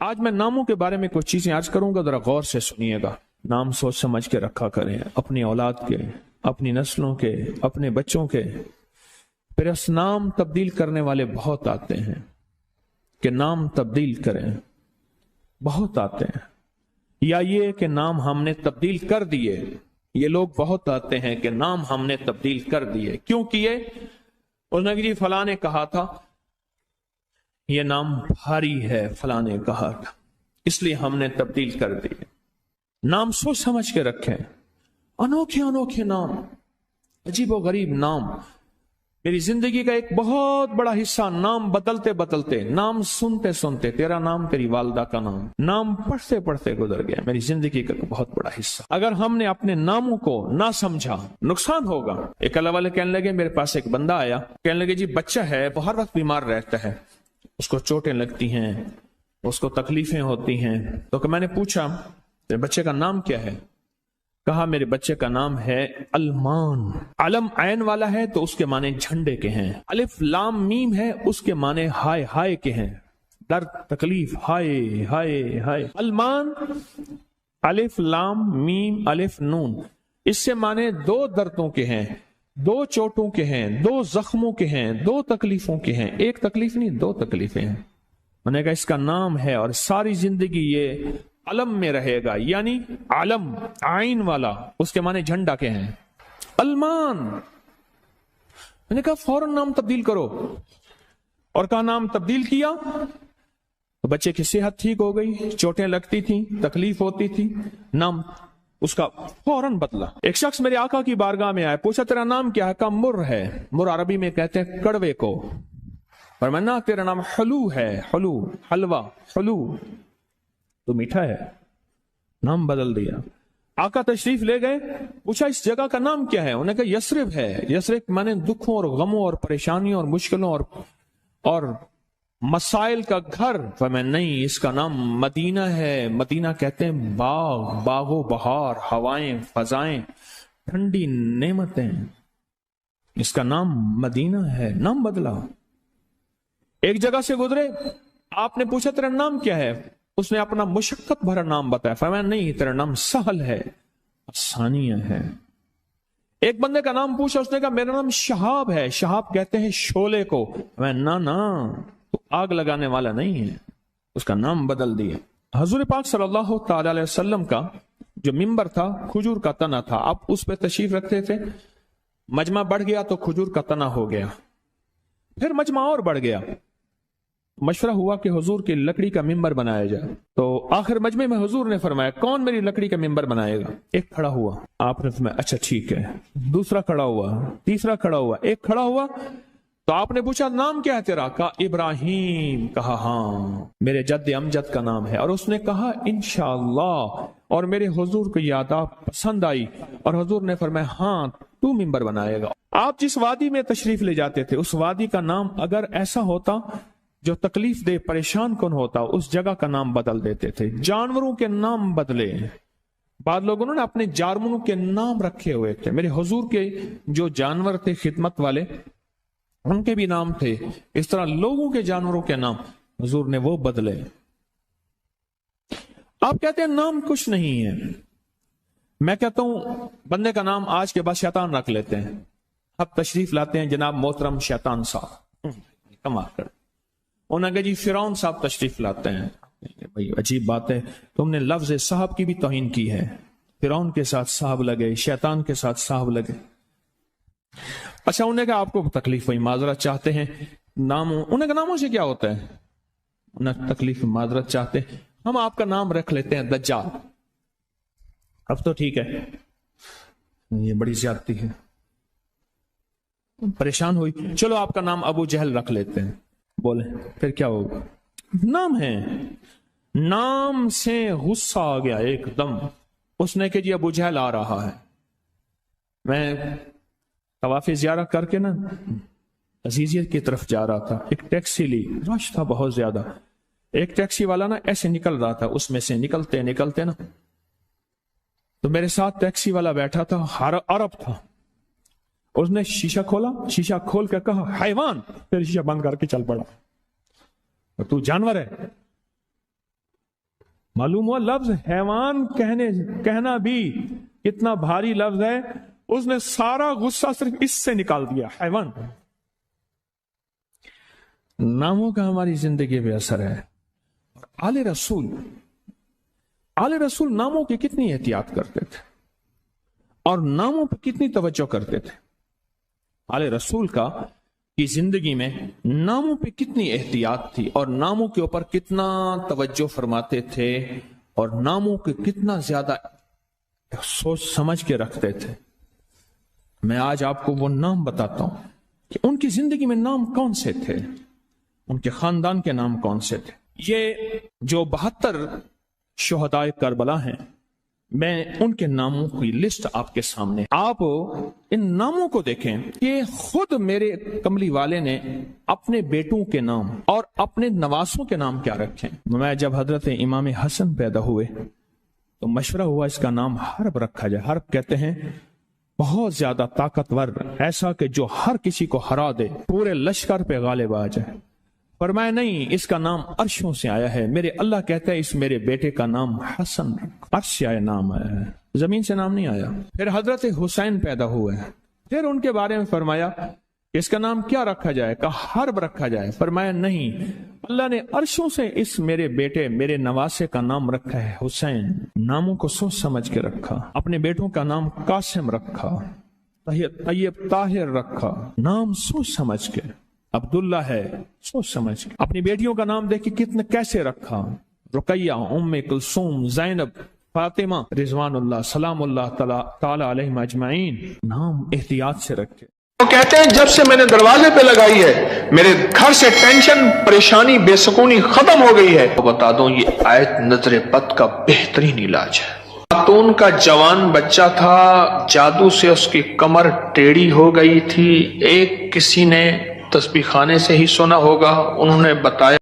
آج میں ناموں کے بارے میں کچھ چیزیں آج کروں گا، ذرا غور سے سنیے گا۔ نام سوچ سمجھ کے رکھا کریں، اپنی اولاد کے، اپنی نسلوں کے، اپنے بچوں کے۔ پھر اس نام تبدیل کرنے والے بہت آتے ہیں کہ نام تبدیل کریں، بہت آتے ہیں، یا یہ کہ نام ہم نے تبدیل کر دیے۔ یہ لوگ بہت آتے ہیں کہ نام ہم نے تبدیل کر دیے۔ کیوں کیے؟ اس نے جی فلاں نے کہا تھا یہ نام بھاری ہے، فلاں نے کہا تھا، اس لیے ہم نے تبدیل کر دیے۔ نام سوچ سمجھ کے رکھیں، انوکھے انوکھے نام، عجیب و غریب نام۔ میری زندگی کا ایک بہت بڑا حصہ نام بدلتے بدلتے، نام سنتے سنتے، تیرا نام، تیری والدہ کا نام، نام پڑھتے پڑھتے گزر گیا میری زندگی کا بہت بڑا حصہ۔ اگر ہم نے اپنے ناموں کو نہ سمجھا، نقصان ہوگا۔ ایک اللہ والے کہنے لگے، میرے پاس ایک بندہ آیا، کہنے لگے جی بچہ ہے، وہ ہر وقت بیمار رہتا ہے، اس کو چوٹیں لگتی ہیں، اس کو تکلیفیں ہوتی ہیں۔ تو کہ میں نے پوچھا تیرے بچے کا نام کیا ہے؟ کہا میرے بچے کا نام ہے المان۔ علم عین والا ہے تو اس کے معنی جھنڈے کے ہیں، الف لام میم ہے اس کے معنی ہائے ہائے کے ہیں، درد تکلیف، ہائے ہائے ہائے۔ المان، الف لام میم الف نون، اس سے معنی دو دردوں کے ہیں، دو چوٹوں کے ہیں، دو زخموں کے ہیں، دو تکلیفوں کے ہیں۔ ایک تکلیف نہیں، دو تکلیفیں ہیں۔ میں نے کہا اس کا نام ہے اور ساری زندگی یہ علم میں رہے گا، یعنی علم عین والا، اس کے معنی جھنڈا کے ہیں، المان۔ میں نے کہا فوراً نام تبدیل کرو، اور کہا نام تبدیل کیا تو بچے کی صحت ٹھیک ہو گئی، چوٹیں لگتی تھیں، تکلیف ہوتی تھی، نام اس کا فوراً بدلا۔ ایک شخص میرے آقا کی بارگاہ میں آیا، پوچھا تیرا نام کیا ہے؟ کہا مر ہے۔ مر عربی میں کہتے ہیں کڑوے کو، فرمایا تیرا نام حلو ہے، حلو، حلوہ، حلو تو میٹھا ہے۔ نام بدل دیا۔ آقا تشریف لے گئے، پوچھا اس جگہ کا نام کیا ہے؟ انہوں نے کہا یثرب ہے۔ یثرب مانے دکھوں اور غموں اور پریشانیوں اور مشکلوں اور مسائل کا گھر۔ فرمایا نہیں، اس کا نام مدینہ ہے۔ مدینہ کہتے ہیں باغ، باغ و بہار، ہوائیں، فضائیں، ٹھنڈی نعمتیں، اس کا نام مدینہ ہے۔ نام بدلا۔ ایک جگہ سے گزرے، آپ نے پوچھا تیرا نام کیا ہے؟ اس نے اپنا مشقت بھرا نام بتایا، فرمایا نہیں، تیرا نام سہل ہے، آسانیہ ہے۔ ایک بندے کا نام پوچھا، اس نے کہا میرا نام شہاب ہے۔ شہاب کہتے ہیں شعلے کو۔ فرمایا نہ تو آگ لگانے والا نہیں ہے، اس کا نام بدل دیا۔ حضور پاک صلی اللہ تعالی علیہ وسلم کا جو ممبر تھا کھجور کا تنا تھا، آپ اس پہ تشریف رکھتے تھے، مجمع بڑھ گیا تو کھجور کا تنا ہو گیا، پھر مجمع اور بڑھ گیا، مشورہ ہوا کہ حضور کی لکڑی کا ممبر بنایا جائے۔ تو آخر مجمع میں حضور نے فرمایا کون میری لکڑی کا ممبر بنائے گا؟ ایک کھڑا ہوا، آپ نے فرمایا اچھا ٹھیک ہے۔ دوسرا کھڑا ہوا، تیسرا کھڑا ہوا، ایک کھڑا ہوا تو آپ نے پوچھا نام کیا ہے تیرا؟ کہا ابراہیم۔ کہا ہاں میرے جد امجد کا نام ہے۔ اور اس نے کہا انشاءاللہ، اور میرے حضور کو یاد پسند آئی، اور حضور نے فرمایا ہاں تو ممبر بنائے گا۔ آپ جس وادی میں تشریف لے جاتے تھے، اس وادی کا نام اگر ایسا ہوتا جو تکلیف دے، پریشان کن ہوتا، اس جگہ کا نام بدل دیتے تھے۔ جانوروں کے نام بدلے، بعض لوگوں نے اپنے جانوروں کے نام رکھے ہوئے تھے۔ میرے حضور کے جو جانور تھے خدمت والے، ان کے بھی نام تھے، اس طرح لوگوں کے جانوروں کے نام حضور نے وہ بدلے۔ آپ کہتے ہیں نام کچھ نہیں ہے، میں کہتا ہوں بندے کا نام آج کے بعد شیطان رکھ لیتے ہیں۔ اب تشریف لاتے ہیں جناب محترم شیطان صاحب، کمال کر، انہوں نے کہا جی فرعون صاحب تشریف لاتے ہیں۔ بھئی عجیب بات ہے، تم نے لفظ صاحب کی بھی توہین کی ہے۔ فرعون کے ساتھ صاحب لگے، شیطان کے ساتھ صاحب لگے۔ اچھا انہوں نے کہا آپ کو تکلیف ہوئی، معذرت چاہتے ہیں، ناموں، انہوں نے کہا ناموں سے کیا ہوتا ہے؟ انہیں تکلیف معذرت چاہتے ہیں، ہم آپ کا نام رکھ لیتے ہیں دجال۔ اب تو ٹھیک ہے، یہ بڑی زیادتی ہے، پریشان ہوئی، چلو آپ کا نام ابو جہل رکھ لیتے ہیں۔ بولے پھر کیا ہوگا؟ نام ہے، نام سے غصہ آ گیا ایک دم، اس نے کہ جی ابو جہل آ رہا ہے۔ میں طواف زیارت کر کے نا عزیزیت کی طرف جا رہا تھا، ایک ٹیکسی لی، رش تھا بہت زیادہ، ایک ٹیکسی والا نا ایسے نکل رہا تھا، اس میں سے نکلتے نکلتے نا تو میرے ساتھ ٹیکسی والا بیٹھا تھا، عرب تھا، اس نے شیشہ کھولا، شیشہ کھول کے کہا حیوان، پھر شیشہ بند کر کے چل پڑا، تو جانور ہے۔ معلوم ہوا لفظ حیوان کہنا بھی کتنا بھاری لفظ ہے، اس نے سارا غصہ صرف اس سے نکال دیا، حیوان۔ ناموں کا ہماری زندگی پہ اثر ہے۔ آل رسول ناموں کی کتنی احتیاط کرتے تھے اور ناموں پہ کتنی توجہ کرتے تھے۔ آل رسول کی زندگی میں ناموں پہ کتنی احتیاط تھی اور ناموں کے اوپر کتنا توجہ فرماتے تھے اور ناموں کے کتنا زیادہ سوچ سمجھ کے رکھتے تھے۔ میں آج آپ کو وہ نام بتاتا ہوں کہ ان کی زندگی میں نام کون سے تھے، ان کے خاندان کے نام کون سے تھے۔ یہ جو 72 شہدائے کربلا ہیں، میں ان کے ناموں کی لسٹ آپ کے سامنے، آپ ان ناموں کو دیکھیں کہ خود میرے کملی والے نے اپنے بیٹوں کے نام اور اپنے نواسوں کے نام کیا رکھیں۔ میں جب حضرت امام حسن پیدا ہوئے تو مشورہ ہوا اس کا نام حرب رکھا جائے۔ حرب کہتے ہیں بہت زیادہ طاقتور، ایسا کہ جو ہر کسی کو ہرا دے، پورے لشکر پہ غالب آ جائے۔ فرمایا نہیں، اس کا نام عرشوں سے آیا ہے، میرے اللہ کہتا ہے اس میرے بیٹے کا نام حسن، عرش سے آیا نام آیا ہے، زمین سے نام نہیں آیا۔ پھر حضرت حسین پیدا ہوئے، پھر ان کے بارے میں فرمایا کہ اس کا نام کیا رکھا جائے، کہا حرب رکھا جائے۔ فرمایا نہیں، اللہ نے عرشوں سے اس میرے بیٹے میرے نواسے کا نام رکھا ہے حسین۔ ناموں کو سوچ سمجھ کے رکھا۔ اپنے بیٹوں کا نام قاسم رکھا، طیب طاہر رکھا، نام سوچ سمجھ کے۔ عبداللہ ہے، سوچ سمجھ کے۔ اپنی بیٹیوں کا نام دیکھ کے کتنے کیسے رکھا، رقیہ، ام کلثوم، زینب، فاطمہ رضوان اللہ سلام اللہ تعالی علیہم اجمعین، نام احتیاط سے رکھے۔ وہ کہتے ہیں جب سے میں نے دروازے پہ لگائی ہے میرے گھر سے ٹینشن، پریشانی، بے سکونی ختم ہو گئی ہے۔ بتا دوں یہ آیت نظر بد کا بہترین علاج ہے۔ خاتون کا جوان بچہ تھا، جادو سے اس کی کمر ٹیڑھی ہو گئی تھی۔ ایک کسی نے تسبیح خانے سے ہی سنا ہوگا، انہوں نے بتایا